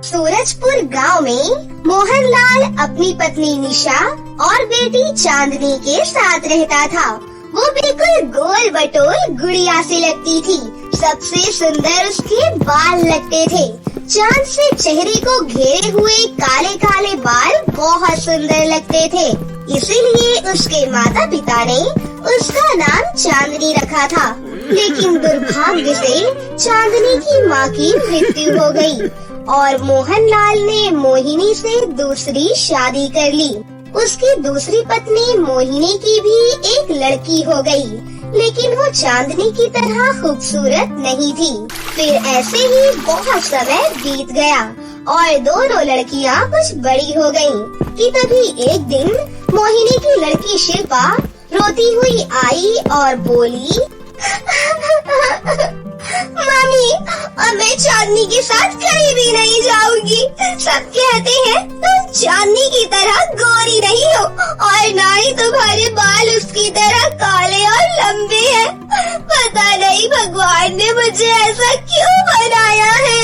सूरजपुर गांव में मोहनलाल अपनी पत्नी निशा और बेटी चांदनी के साथ रहता था। वो बिल्कुल गोल बटोल गुड़िया सी लगती थी। सबसे सुंदर उसके बाल लगते थे। चांद से चेहरे को घेरे हुए काले काले बाल बहुत सुंदर लगते थे। इसीलिए उसके माता पिता ने उसका नाम चांदनी रखा था। लेकिन दुर्भाग्य से चांदनी की माँ की मृत्यु हो गई और मोहनलाल ने मोहिनी से दूसरी शादी कर ली। उसकी दूसरी पत्नी मोहिनी की भी एक लड़की हो गई, लेकिन वो चांदनी की तरह खूबसूरत नहीं थी। फिर ऐसे ही बहुत समय बीत गया और दोनों लड़कियां कुछ बड़ी हो गईं कि तभी एक दिन मोहिनी की लड़की शिल्पा रोती हुई आई और बोली, मम्मी, अब मैं चांदनी के साथ कहीं भी नहीं जाऊंगी। सब कहते हैं तुम चांदनी की तरह गोरी नहीं हो और ना ही तुम्हारे बाल उसकी तरह काले और लंबे हैं। पता नहीं भगवान ने मुझे ऐसा क्यों बनाया है।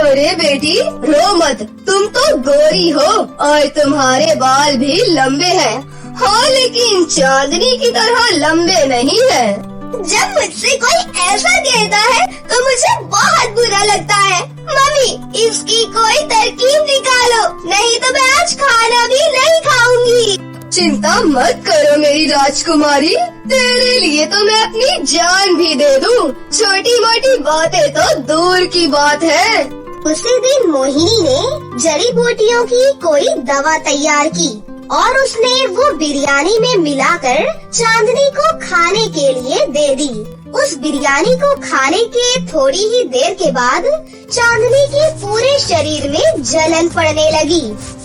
अरे बेटी, रो मत। तुम तो गोरी हो और तुम्हारे बाल भी लंबे हैं। हाँ, लेकिन चांदनी की तरह लंबे नहीं है। जब मुझसे कोई ऐसा कहता है तो मुझे बहुत बुरा लगता है। मम्मी, इसकी कोई तरकीब निकालो, नहीं तो मैं आज खाना भी नहीं खाऊंगी। चिंता मत करो मेरी राजकुमारी, तेरे लिए तो मैं अपनी जान भी दे दूं। छोटी मोटी बातें तो दूर की बात है। उसी दिन मोहिनी ने जड़ी बूटियों की कोई दवा तैयार की और उसने वो बिरयानी में मिलाकर चांदनी को खाने के लिए दे दी। उस बिरयानी को खाने के थोड़ी ही देर के बाद चांदनी के पूरे शरीर में जलन पड़ने लगी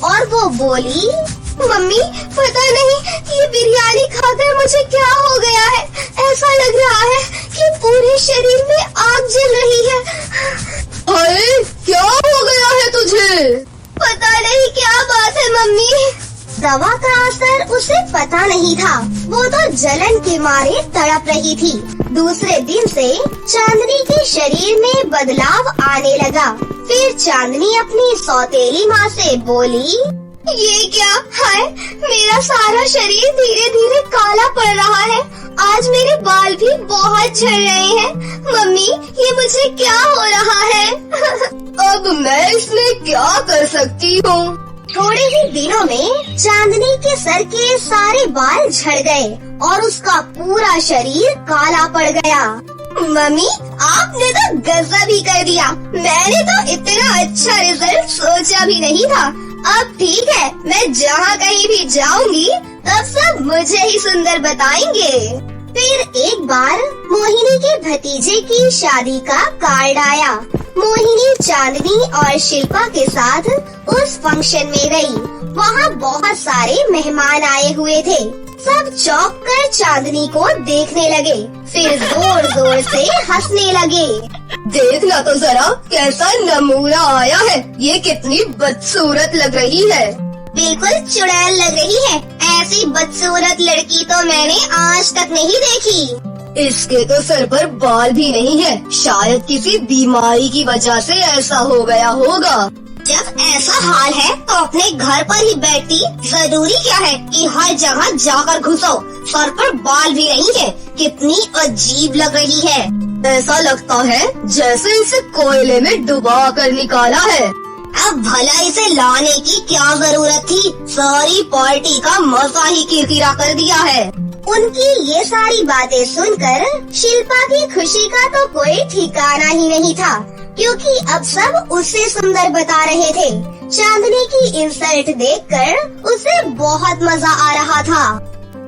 और वो बोली, मम्मी, पता नहीं ये बिरयानी खाकर मुझे क्या हो गया है। ऐसा लग रहा है कि पूरे शरीर में आग जल रही है। अरे, क्या हो गया है तुझे? पता नहीं क्या बात है मम्मी। दवा का असर उसे पता नहीं था। वो तो जलन के मारे तड़प रही थी। दूसरे दिन से चांदनी के शरीर में बदलाव आने लगा। फिर चांदनी अपनी सौतेली माँ से बोली, ये क्या है? मेरा सारा शरीर धीरे धीरे काला पड़ रहा है। आज मेरे बाल भी बहुत झड़ रहे हैं। मम्मी, ये मुझे क्या हो रहा है? अब मैं इसमें क्या कर सकती हूँ? थोड़े ही दिनों में चांदनी के सर के सारे बाल झड़ गए और उसका पूरा शरीर काला पड़ गया। मम्मी, आपने तो गजब ही कर दिया। मैंने तो इतना अच्छा रिजल्ट सोचा भी नहीं था। अब ठीक है, मैं जहाँ कहीं भी जाऊंगी तब सब मुझे ही सुंदर बताएंगे। फिर एक बार मोहिनी के भतीजे की शादी का कार्ड आया। मोहिनी चांदनी और शिल्पा के साथ उस फंक्शन में गई। वहाँ बहुत सारे मेहमान आए हुए थे। सब चौंक कर चांदनी को देखने लगे, फिर जोर जोर से हंसने लगे। देखना तो जरा कैसा नमूना आया है। ये कितनी बदसूरत लग रही है। बिल्कुल चुड़ैल लग रही है। ऐसी बदसूरत लड़की तो मैंने आज तक नहीं देखी। इसके तो सर पर बाल भी नहीं है। शायद किसी बीमारी की वजह से ऐसा हो गया होगा। जब ऐसा हाल है तो अपने घर पर ही बैठती जरूरी क्या है कि हर जगह जाकर घुसो। सर पर बाल भी नहीं है। कितनी अजीब लग रही है। ऐसा लगता है जैसे इसे कोयले में डुबा कर निकाला है। अब भला इसे लाने की क्या जरूरत थी? सारी पार्टी का मजा ही किरकिरा कर दिया है। उनकी ये सारी बातें सुनकर शिल्पा की खुशी का तो कोई ठिकाना ही नहीं था, क्योंकि अब सब उससे सुंदर बता रहे थे। चांदनी की इंसल्ट देखकर उसे बहुत मजा आ रहा था।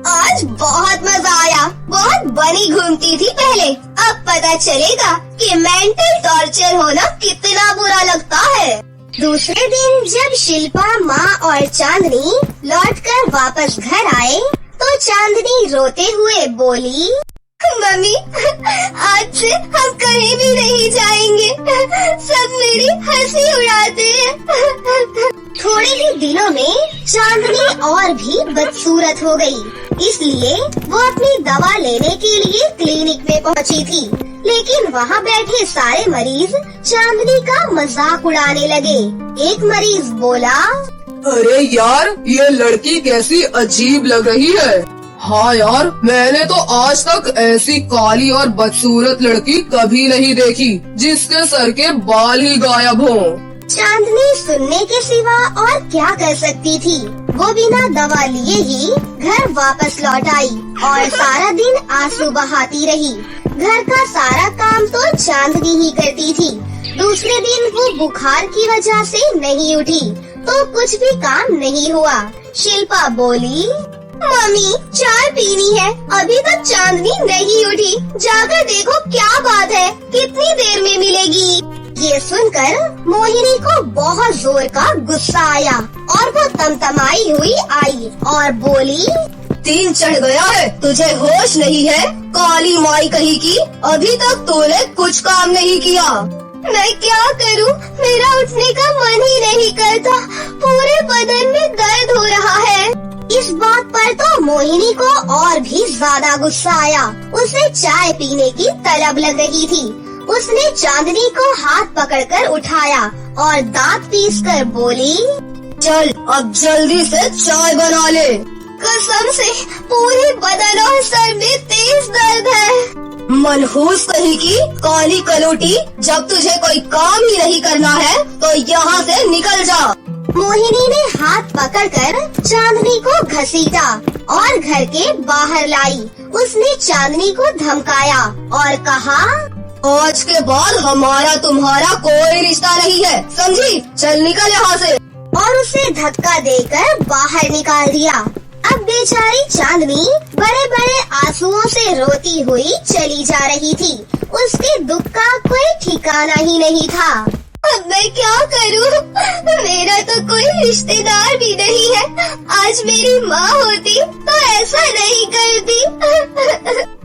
आज बहुत मजा आया। बहुत बनी घूमती थी पहले, अब पता चलेगा कि मेंटल टॉर्चर होना कितना बुरा लगता है। दूसरे दिन जब शिल्पा, माँ और चांदनी लौटकर वापस घर आए तो चांदनी रोते हुए बोली, मम्मी, आज से हम कहीं भी नहीं जाएंगे। सब मेरी हंसी उड़ाते हैं। थोड़े ही दिनों में चांदनी और भी बदसूरत हो गई। इसलिए वो अपनी दवा लेने के लिए क्लिनिक में पहुंची थी, लेकिन वहाँ बैठे सारे मरीज चांदनी का मजाक उड़ाने लगे। एक मरीज बोला, अरे यार, ये लड़की कैसी अजीब लग रही है। हाँ यार, मैंने तो आज तक ऐसी काली और बदसूरत लड़की कभी नहीं देखी जिसके सर के बाल ही गायब हों। चांदनी सुनने के सिवा और क्या कर सकती थी। वो बिना दवा लिए ही घर वापस लौट आई और सारा दिन आंसू बहाती रही। घर का सारा काम तो चांदनी ही करती थी। दूसरे दिन वो बुखार की वजह से नहीं उठी तो कुछ भी काम नहीं हुआ। शिल्पा बोली, मम्मी चाय पीनी है, अभी तक चांदनी नहीं उठी, जाकर देखो क्या बात है, कितनी देर में मिलेगी। ये सुनकर मोहिनी को बहुत जोर का गुस्सा आया और वो तमतमाई हुई आई और बोली, 3 चढ़ गया है, तुझे होश नहीं है? काली माई कहीं की, अभी तक तूने कुछ काम नहीं किया। मैं क्या करूं? मेरा उठने का मन ही नहीं करता, पूरे बदन में दर्द हो रहा है। इस बात पर तो मोहिनी को और भी ज्यादा गुस्सा आया। उसे चाय पीने की तलब लग रही थी। उसने चांदनी को हाथ पकड़कर उठाया और दांत पीसकर बोली, चल अब जल्दी से चाय बना ले। कसम से पूरे बदन और सर में तेज दर्द है। मनहूस कहीं की काली कलोटी, जब तुझे कोई काम ही नहीं करना है तो यहाँ से निकल जा। मोहिनी ने हाथ पकड़कर चांदनी को घसीटा और घर के बाहर लाई। उसने चांदनी को धमकाया और कहा, आज के बाद हमारा तुम्हारा कोई रिश्ता नहीं है, समझी? चल निकल यहाँ से। और उसे धक्का देकर बाहर निकाल दिया। अब बेचारी चांदनी बड़े बड़े आंसुओं से रोती हुई चली जा रही थी। उसके दुख का कोई ठिकाना ही नहीं था। अब मैं क्या करूं? मेरा तो कोई रिश्तेदार भी नहीं है। आज मेरी माँ होती तो ऐसा नहीं करती।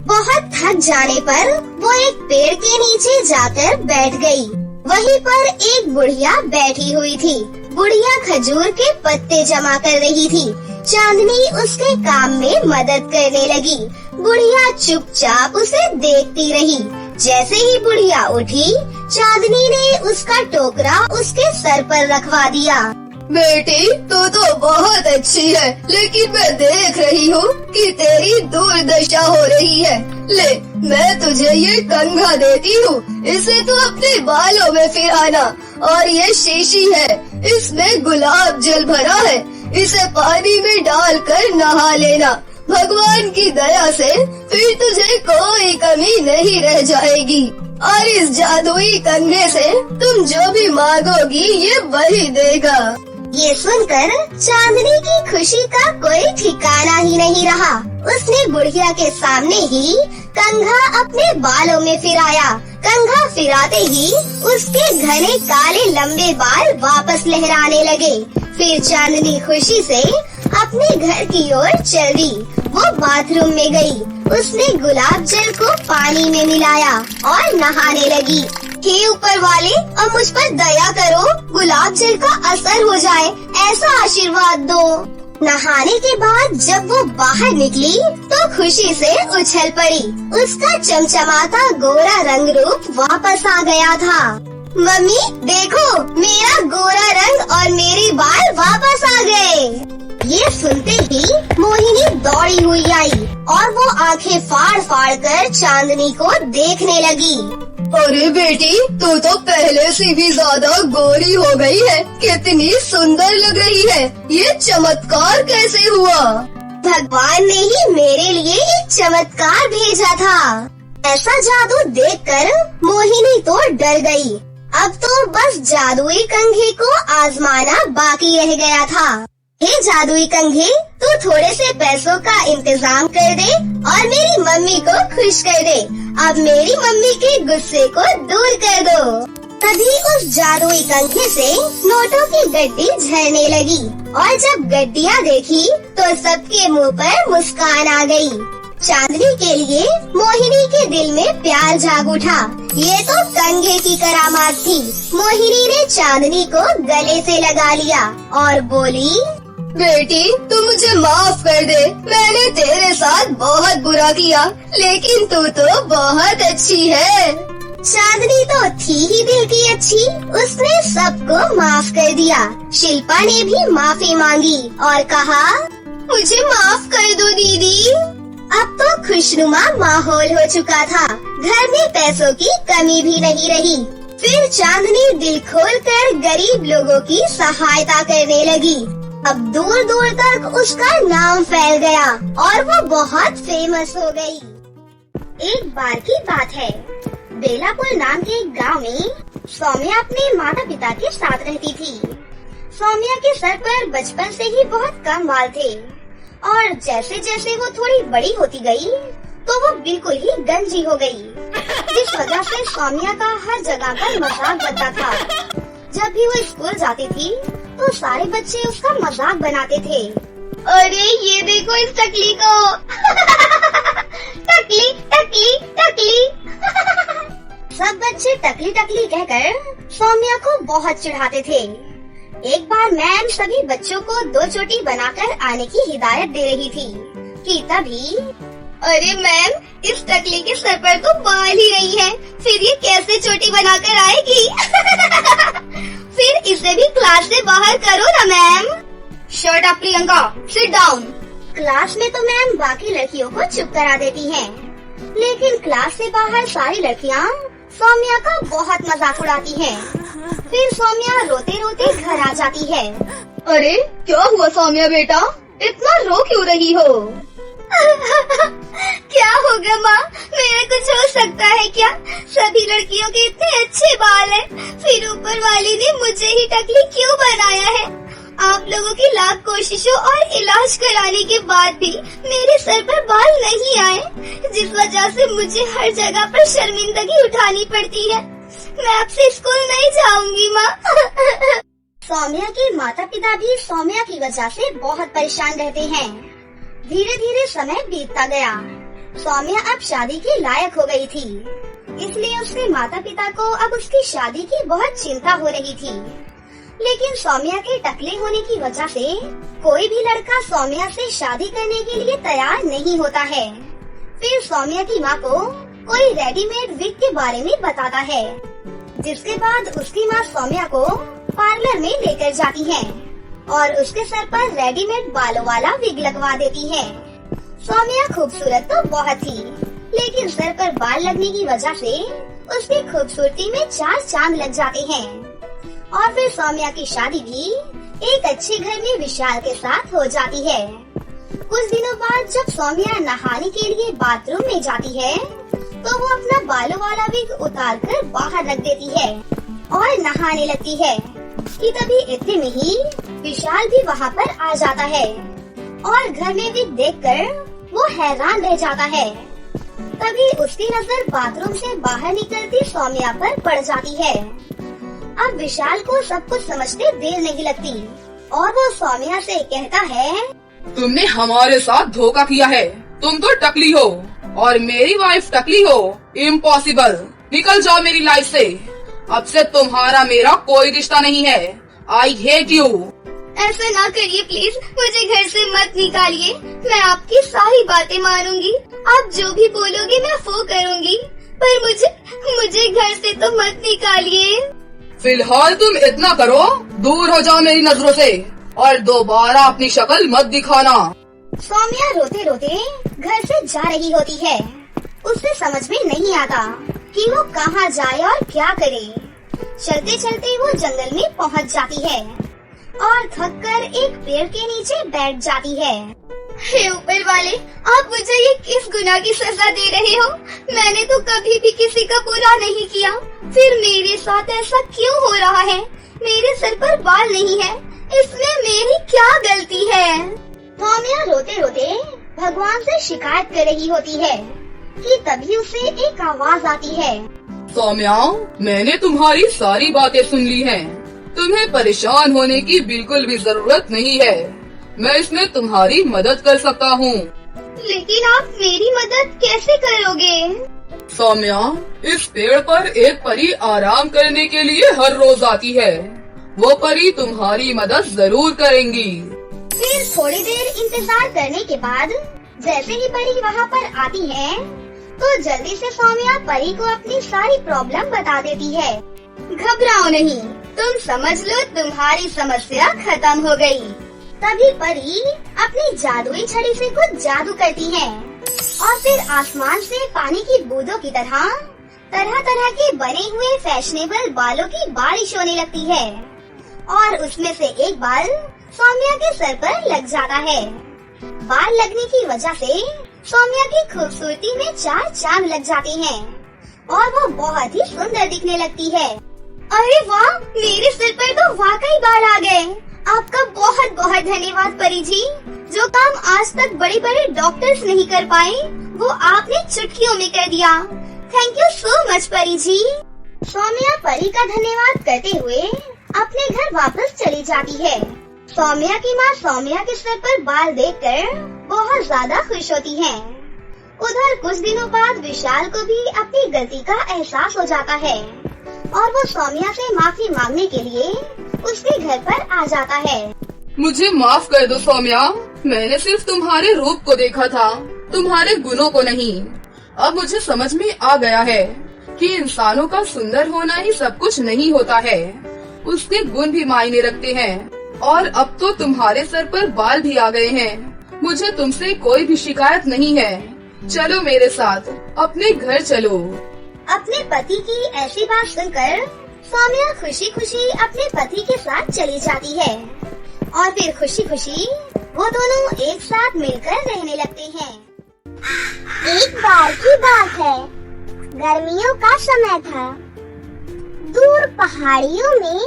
बहुत थक जाने पर वो एक पेड़ के नीचे जाकर बैठ गई। वहीं पर एक बुढ़िया बैठी हुई थी। बुढ़िया खजूर के पत्ते जमा कर रही थी। चांदनी उसके काम में मदद करने लगी। बुढ़िया चुपचाप उसे देखती रही। जैसे ही बुढ़िया उठी, चांदनी ने उसका टोकरा उसके सर पर रखवा दिया। बेटी तू तो बहुत अच्छी है, लेकिन मैं देख रही हूँ कि तेरी दुर्दशा हो रही है। ले मैं तुझे ये कंघा देती हूँ, इसे तू अपने बालों में फिराना। और ये शीशी है, इसमें गुलाब जल भरा है, इसे पानी में डालकर नहा लेना। भगवान की दया से फिर तुझे कोई कमी नहीं रह जाएगी। और इस जादुई कंघे से तुम जो भी मांगोगी ये वही देगा। ये सुनकर चांदनी की खुशी का कोई ठिकाना ही नहीं रहा। उसने बुढ़िया के सामने ही कंघा अपने बालों में फिराया। कंघा फिराते ही उसके घने काले लंबे बाल वापस लहराने लगे। फिर चांदनी खुशी से अपने घर की ओर चल दी। वो बाथरूम में गई। उसने गुलाब जल को पानी में मिलाया और नहाने लगी। हे ऊपर वाले, अब मुझ पर दया करो, गुलाब जल का असर हो जाए, ऐसा आशीर्वाद दो। नहाने के बाद जब वो बाहर निकली तो खुशी से उछल पड़ी। उसका चमचमाता गोरा रंग रूप वापस आ गया था। मम्मी देखो, मेरा गोरा रंग और मेरे बाल वापस आ गए। ये सुनते ही मोहिनी दौड़ी हुई आई और वो आंखें फाड़ फाड़ कर चांदनी को देखने लगी। अरे बेटी, तू तो पहले से भी ज्यादा गोरी हो गई है, कितनी सुंदर लग रही है। ये चमत्कार कैसे हुआ? भगवान ने ही मेरे लिए एक चमत्कार भेजा था। ऐसा जादू देखकर मोहिनी तो डर गई। अब तो बस जादुई कंघे को आजमाना बाकी रह गया था। हे जादुई कंघे, तू थोड़े से पैसों का इंतजाम कर दे और मेरी मम्मी को खुश कर दे। अब मेरी मम्मी के गुस्से को दूर कर दो। तभी उस जादुई कंघे से नोटों की गड्डी झरने लगी और जब गड्डियाँ देखी तो सबके मुंह पर मुस्कान आ गई। चांदनी के लिए मोहिनी के दिल में प्यार जाग उठा। ये तो कंघे की करामात थी। मोहिनी ने चांदनी को गले से लगा लिया और बोली, बेटी तू मुझे माफ कर दे, मैंने तेरे साथ बहुत बुरा किया, लेकिन तू तो बहुत अच्छी है। चांदनी तो थी ही दिल की अच्छी, उसने सबको माफ कर दिया। शिल्पा ने भी माफी मांगी और कहा, मुझे माफ कर दो दीदी। अब तो खुशनुमा माहौल हो चुका था, घर में पैसों की कमी भी नहीं रही। फिर चांदनी दिल खोलकर गरीब लोगों की सहायता करने लगी। अब दूर दूर तक उसका नाम फैल गया और वो बहुत फेमस हो गई। एक बार की बात है, बेलापुर नाम के एक गांव में सौम्या अपने माता पिता के साथ रहती थी। सौम्या के सर पर बचपन से ही बहुत कम बाल थे और जैसे जैसे वो थोड़ी बड़ी होती गई तो वो बिल्कुल ही गंजी हो गई, जिस वजह से सौम्या का हर जगह पर मजाक बनता था। जब भी वो स्कूल जाती थी तो सारे बच्चे उसका मजाक बनाते थे। अरे ये देखो इस टकली को। टकली टकली टकली। सब बच्चे टकली टकली कहकर सौम्या को बहुत चिढ़ाते थे। एक बार मैम सभी बच्चों को 2 चोटी बनाकर आने की हिदायत दे रही थी कि तभी, अरे मैम इस टकली के सर पर तो बाल ही नहीं है, फिर ये कैसे चोटी बनाकर आएगी? फिर इसे भी क्लास से बाहर करो ना ma'am. Shut up Priyanka, sit down. Class में तो मैम बाकी लड़कियों को चुप करा देती हैं, लेकिन क्लास से बाहर सारी लड़कियां सौम्या का बहुत मजाक उड़ाती हैं। फिर सौम्या रोते रोते घर आ जाती है। अरे क्या हुआ सौम्या बेटा, इतना रो क्यों रही हो? क्या होगा माँ, मेरा कुछ हो सकता है क्या? सभी लड़कियों के इतने अच्छे बाल हैं, फिर ऊपर वाली ने मुझे ही टकली क्यों बनाया है? आप लोगों की लाख कोशिशों और इलाज कराने के बाद भी मेरे सर पर बाल नहीं आए, जिस वजह से मुझे हर जगह पर शर्मिंदगी उठानी पड़ती है। मैं आपसे स्कूल नहीं जाऊंगी माँ। सौम्या के माता पिता भी सौम्या की वजह से बहुत परेशान रहते हैं। धीरे धीरे समय बीतता गया। सौम्या अब शादी के लायक हो गई थी, इसलिए उसके माता पिता को अब उसकी शादी की बहुत चिंता हो रही थी। लेकिन सौम्या के टकले होने की वजह से कोई भी लड़का सौम्या से शादी करने के लिए तैयार नहीं होता है। फिर सौम्या की माँ को कोई रेडीमेड विग के बारे में बताता है, जिसके बाद उसकी माँ सौम्या को पार्लर में लेकर जाती है और उसके सर पर रेडीमेड बालों वाला विग लगवा देती है। सौम्या खूबसूरत तो बहुत थी, लेकिन सर पर बाल लगने की वजह से उसकी खूबसूरती में 4 चांद लग जाते हैं। और फिर सौम्या की शादी भी एक अच्छे घर में विशाल के साथ हो जाती है। कुछ दिनों बाद जब सौम्या नहाने के लिए बाथरूम में जाती है, तो वो अपना बालों वाला विग उतार कर बाहर रख देती है और नहाने लगती है कि तभी इतने में ही विशाल भी वहाँ पर आ जाता है और घर में विग देखकर वो हैरान रह जाता है। तभी उसकी नजर बाथरूम से बाहर निकलती सौम्या पर पड़ जाती है। अब विशाल को सब कुछ समझते देर नहीं लगती और वो सौम्या से कहता है, तुमने हमारे साथ धोखा किया है। तुम तो टकली हो और मेरी वाइफ टकली हो। इम्पॉसिबल, निकल जाओ मेरी लाइफ से। अब से तुम्हारा मेरा कोई रिश्ता नहीं है। I hate you. ऐसा ना करिए प्लीज, मुझे घर से मत निकालिए। मैं आपकी सारी बातें मानूंगी, आप जो भी बोलोगे मैं वो करूंगी, पर मुझे घर से तो मत निकालिए। फिलहाल तुम इतना करो, दूर हो जाओ मेरी नजरों से और दोबारा अपनी शक्ल मत दिखाना। सौम्या रोते रोते घर से जा रही होती है। उसे समझ में नहीं आता कि वो कहाँ जाए और क्या करे। चलते चलते वो जंगल में पहुँच जाती है और थककर एक पेड़ के नीचे बैठ जाती है। हे ऊपर वाले, आप मुझे ये किस गुनाह की सजा दे रहे हो? मैंने तो कभी भी किसी का बुरा नहीं किया, फिर मेरे साथ ऐसा क्यों हो रहा है? मेरे सर पर बाल नहीं है, इसमें मेरी क्या गलती है? सौम्या रोते रोते भगवान से शिकायत कर रही होती है कि तभी उसे एक आवाज आती है। सौम्या, मैंने तुम्हारी सारी बातें सुन ली हैं। तुम्हें परेशान होने की बिल्कुल भी जरूरत नहीं है। मैं इसमें तुम्हारी मदद कर सकता हूँ। लेकिन आप मेरी मदद कैसे करोगे? सौम्या, इस पेड़ पर एक परी आराम करने के लिए हर रोज आती है। वो परी तुम्हारी मदद जरूर करेंगी। फिर थोड़ी देर इंतजार करने के बाद जैसे ही परी वहाँ पर आती है तो जल्दी से सौम्या परी को अपनी सारी प्रॉब्लम बता देती है। घबराओ नहीं, तुम समझ लो तुम्हारी समस्या खत्म हो गई। तभी परी अपनी जादुई छड़ी से कुछ जादू करती है और फिर आसमान से पानी की बूंदों की तरह तरह के बने हुए फैशनेबल बालों की बारिश होने लगती है और उसमें से एक बाल सौम्या के सर पर लग जाता है। बाल लगने की वजह से सौम्या की खूबसूरती में 4 चांद लग जाते हैं और वो बहुत ही सुंदर दिखने लगती है। अरे वाह, मेरे सिर पर तो वाकई बाल आ गए। आपका बहुत बहुत धन्यवाद परी जी। जो काम आज तक बड़े बड़े डॉक्टर्स नहीं कर पाए वो आपने चुटकियों में कर दिया। थैंक यू सो मच परी जी। सौम्या परी का धन्यवाद करते हुए अपने घर वापस चली जाती है। सौम्या की माँ सौम्या के सर पर बाल देखकर बहुत ज्यादा खुश होती है। उधर कुछ दिनों बाद विशाल को भी अपनी गलती का एहसास हो जाता है और वो सौम्या से माफी मांगने के लिए उसके घर पर आ जाता है। मुझे माफ कर दो सौम्या, मैंने सिर्फ तुम्हारे रूप को देखा था, तुम्हारे गुणों को नहीं। अब मुझे समझ में आ गया है कि इंसानों का सुंदर होना ही सब कुछ नहीं होता है, उसके गुण भी मायने रखते हैं। और अब तो तुम्हारे सर पर बाल भी आ गए हैं। मुझे तुमसे कोई भी शिकायत नहीं है। चलो मेरे साथ, अपने घर चलो। अपने पति की ऐसी बात सुनकर सौम्या खुशी खुशी अपने पति के साथ चली जाती है और फिर खुशी खुशी वो दोनों एक साथ मिलकर रहने लगते हैं। एक बार की बात है, गर्मियों का समय था। दूर पहाड़ियों में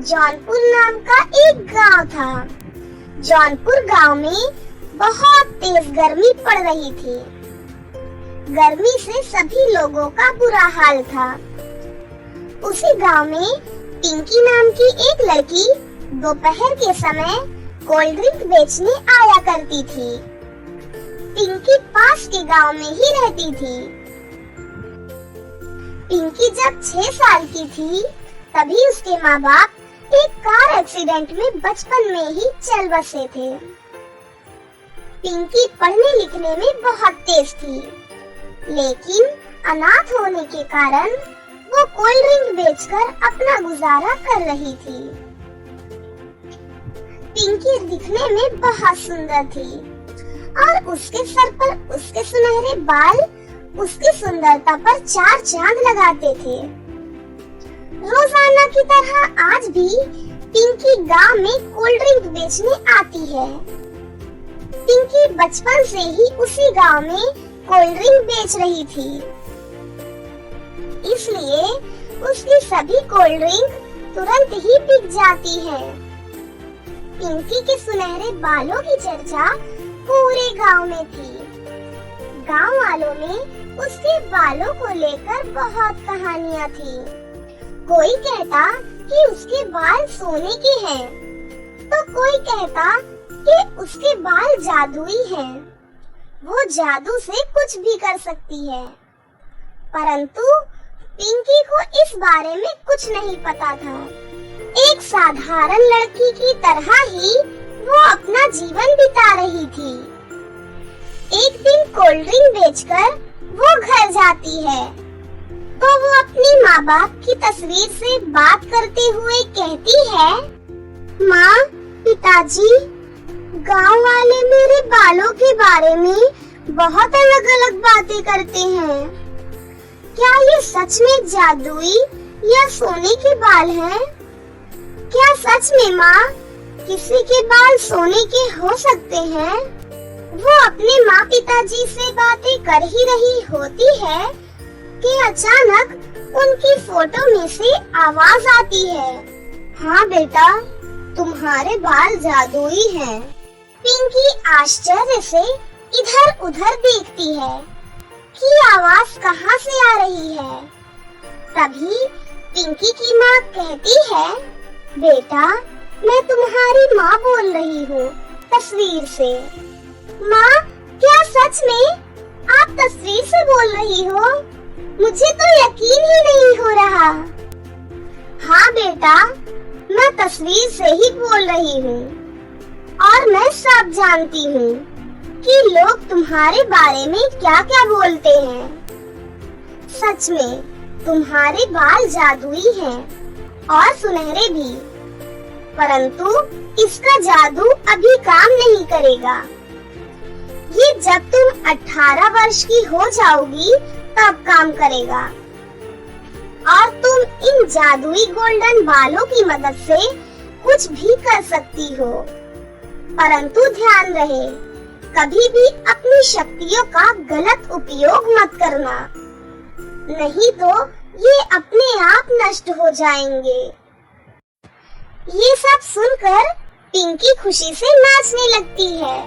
जौनपुर नाम का एक गांव था। जौनपुर गांव में बहुत तेज गर्मी पड़ रही थी। गर्मी से सभी लोगों का बुरा हाल था। उसी गांव में पिंकी नाम की एक लड़की दोपहर के समय कोल्ड ड्रिंक बेचने आया करती थी। पिंकी पास के गांव में ही रहती थी। पिंकी जब 6 साल की थी तभी उसके माँ बाप एक कार एक्सीडेंट में बचपन में ही चल बसे थे। पिंकी पढ़ने लिखने में बहुत तेज थी, लेकिन अनाथ होने के कारण वो कोल्ड ड्रिंक बेचकर अपना गुजारा कर रही थी। पिंकी दिखने में बहुत सुंदर थी और उसके सर पर उसके सुनहरे बाल उसकी सुंदरता पर 4 चांद लगाते थे। रोजाना की तरह आज भी पिंकी गांव में कोल्ड ड्रिंक बेचने आती है। पिंकी बचपन से ही उसी गांव में कोल्ड ड्रिंक बेच रही थी, इसलिए उसकी सभी कोल्ड ड्रिंक तुरंत ही बिक जाती है। पिंकी के सुनहरे बालों की चर्चा पूरे गांव में थी। गांव वालों में उसके बालों को लेकर बहुत कहानियां थी। कोई कहता कि उसके बाल सोने के हैं, तो कोई कहता कि उसके बाल जादुई हैं। वो जादू से कुछ भी कर सकती है, परंतु पिंकी को इस बारे में कुछ नहीं पता था। एक साधारण लड़की की तरह ही वो अपना जीवन बिता रही थी। एक दिन कोल्ड ड्रिंक बेचकर वो घर जाती है तो वो अपनी माँ बाप की तस्वीर से बात करते हुए कहती है, माँ, पिताजी, गांव वाले मेरे बालों के बारे में बहुत अलग अलग बातें करते हैं। क्या ये सच में जादुई या सोने के बाल हैं? क्या सच में माँ किसी के बाल सोने के हो सकते हैं? वो अपने माँ पिताजी से बातें कर ही रही होती है कि अचानक उनकी फोटो में से आवाज आती है, हाँ बेटा, तुम्हारे बाल जादुई हैं। पिंकी आश्चर्य से इधर उधर देखती है कि आवाज कहाँ से आ रही है। तभी पिंकी की माँ कहती है, बेटा, मैं तुम्हारी माँ बोल रही हूँ तस्वीर से। माँ, क्या सच में आप तस्वीर से बोल रही हो? मुझे तो यकीन ही नहीं हो रहा। हाँ बेटा, मैं तस्वीर से ही बोल रही हूँ। और मैं सब जानती हूँ कि लोग तुम्हारे बारे में क्या क्या बोलते हैं। सच में तुम्हारे बाल जादुई हैं और सुनहरे भी, परंतु इसका जादू अभी काम नहीं करेगा। ये जब तुम 18 वर्ष की हो जाओगी तब काम करेगा और तुम इन जादुई गोल्डन बालों की मदद से कुछ भी कर सकती हो। परंतु ध्यान रहे, कभी भी अपनी शक्तियों का गलत उपयोग मत करना, नहीं तो ये अपने आप नष्ट हो जाएंगे। ये सब सुनकर पिंकी खुशी से नाचने लगती है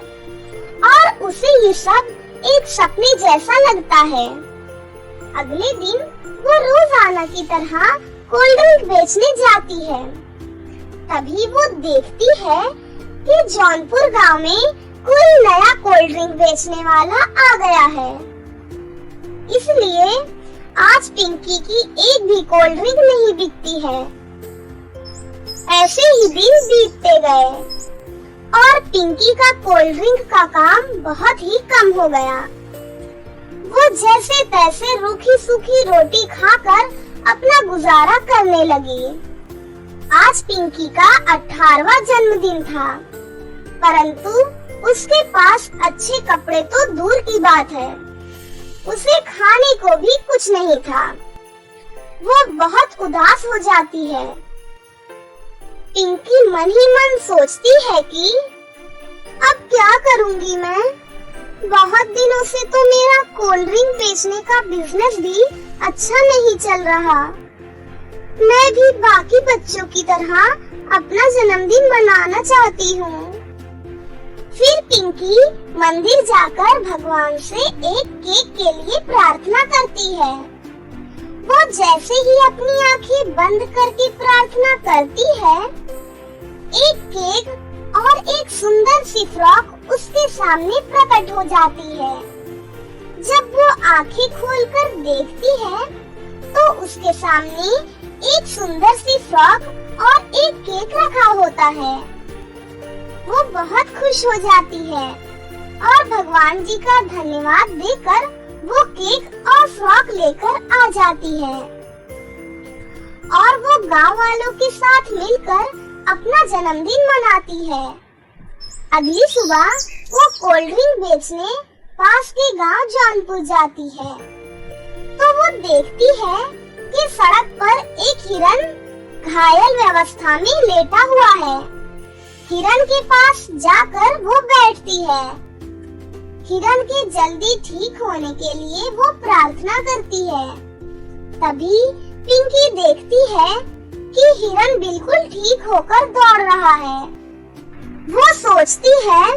और उसे ये सब एक सपने जैसा लगता है। अगले दिन वो रोजाना की तरह कोल्ड ड्रिंक बेचने जाती है। तभी वो देखती है कि जौनपुर गांव में कोई नया कोल्ड ड्रिंक बेचने वाला आ गया है। इसलिए आज पिंकी की एक भी कोल्ड ड्रिंक नहीं बिकती है। ऐसे ही दिन बीतते गए और पिंकी का कोल्ड ड्रिंक का काम बहुत ही कम हो गया। वो जैसे तैसे रूखी सूखी रोटी खाकर अपना गुजारा करने लगी। आज पिंकी का 18वां जन्मदिन था, परंतु उसके पास अच्छे कपड़े तो दूर की बात है, उसे खाने को भी कुछ नहीं था। वो बहुत उदास हो जाती है। पिंकी मन ही मन सोचती है कि अब क्या करूंगी मैं? बहुत दिनों से तो मेरा कोल्ड ड्रिंक बेचने का बिजनेस भी अच्छा नहीं चल रहा। मैं भी बाकी बच्चों की तरह अपना जन्मदिन मनाना चाहती हूँ। फिर पिंकी मंदिर जाकर भगवान से एक केक के लिए प्रार्थना करती है। वो जैसे ही अपनी आंखें बंद करके प्रार्थना करती है, एक केक और एक सुंदर सी फ्रॉक उसके सामने प्रकट हो जाती है। जब वो आंखें खोलकर देखती है, तो उसके सामने एक सुंदर सी फ्रॉक और एक केक रखा होता है। वो बहुत खुश हो जाती है और भगवान जी का धन्यवाद देकर वो केक और फ्रॉक लेकर आ जाती है और वो गांव वालों के साथ मिलकर अपना जन्मदिन मनाती है। अगली सुबह वो कोल्ड ड्रिंक बेचने पास के गांव जौनपुर जाती है, तो वो देखती है कि सड़क पर एक हिरन घायल अवस्था में लेटा हुआ है। हिरन के पास जाकर वो बैठती है। हिरन के जल्दी ठीक होने के लिए वो प्रार्थना करती है। तभी पिंकी देखती है कि हिरन बिल्कुल ठीक होकर दौड़ रहा है। वो सोचती है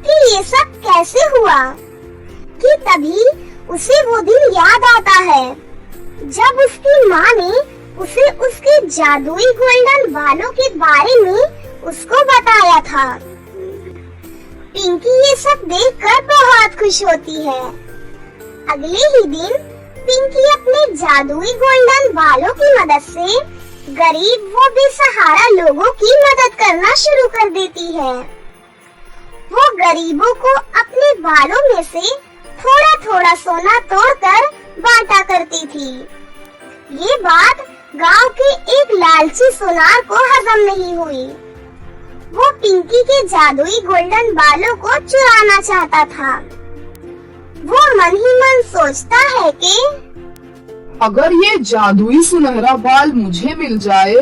कि ये सब कैसे हुआ, कि तभी उसे वो दिन याद आता है जब उसकी माँ ने उसे उसके जादुई गोल्डन बालों के बारे में उसको बताया था। पिंकी ये सब देखकर बहुत खुश होती है। अगले ही दिन पिंकी अपने जादुई गोल्डन बालों की मदद से गरीब व बेसहारा लोगों की मदद करना शुरू कर देती है। वो गरीबों को अपने बालों में से थोड़ा थोड़ा सोना तोड़कर बांटा करती थी। ये बात गांव के एक लालची सुनार को हजम नहीं हुई। वो पिंकी के जादुई गोल्डन बालों को चुराना चाहता था। वो मन ही मन सोचता है कि अगर ये जादुई सुनहरा बाल मुझे मिल जाए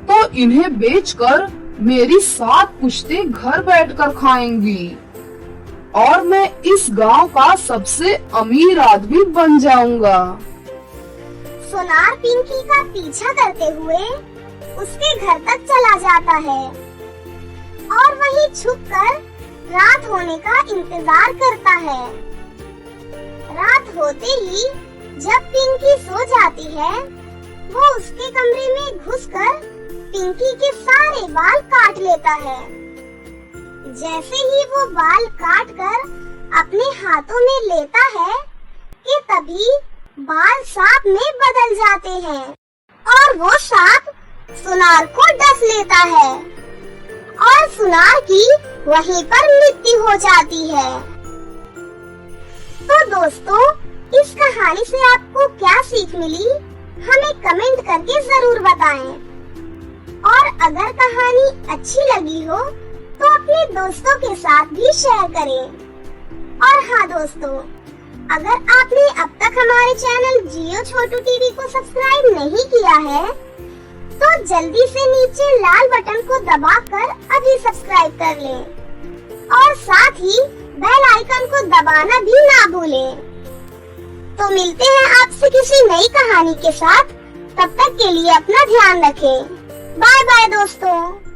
तो इन्हें बेचकर मेरी 7 पुश्तें घर बैठकर खाएंगी और मैं इस गांव का सबसे अमीर आदमी बन जाऊंगा। सुनार पिंकी का पीछा करते हुए उसके घर तक चला जाता है और वहीं छुपकर रात होने का इंतजार करता है। रात होते ही जब पिंकी सो जाती है, वो उसके कमरे में घुसकर पिंकी के सारे बाल काट लेता है। जैसे ही वो बाल काट कर अपने हाथों में लेता है कि तभी बाल सांप में बदल जाते हैं और वो सांप सुनार को डस लेता है और सुनार की वहीं पर मृत्यु हो जाती है। तो दोस्तों, इस कहानी से आपको क्या सीख मिली, हमें कमेंट करके जरूर बताएं। और अगर कहानी अच्छी लगी हो तो अपने दोस्तों के साथ भी शेयर करें। और हाँ दोस्तों, अगर आपने अब तक हमारे चैनल जियो छोटू टीवी को सब्सक्राइब नहीं किया है तो जल्दी से नीचे लाल बटन को दबाकर अभी सब्सक्राइब कर लें और साथ ही बेल आइकन को दबाना भी ना भूलें। तो मिलते हैं आपसे किसी नई कहानी के साथ, तब तक के लिए अपना ध्यान रखें। बाय बाय दोस्तों।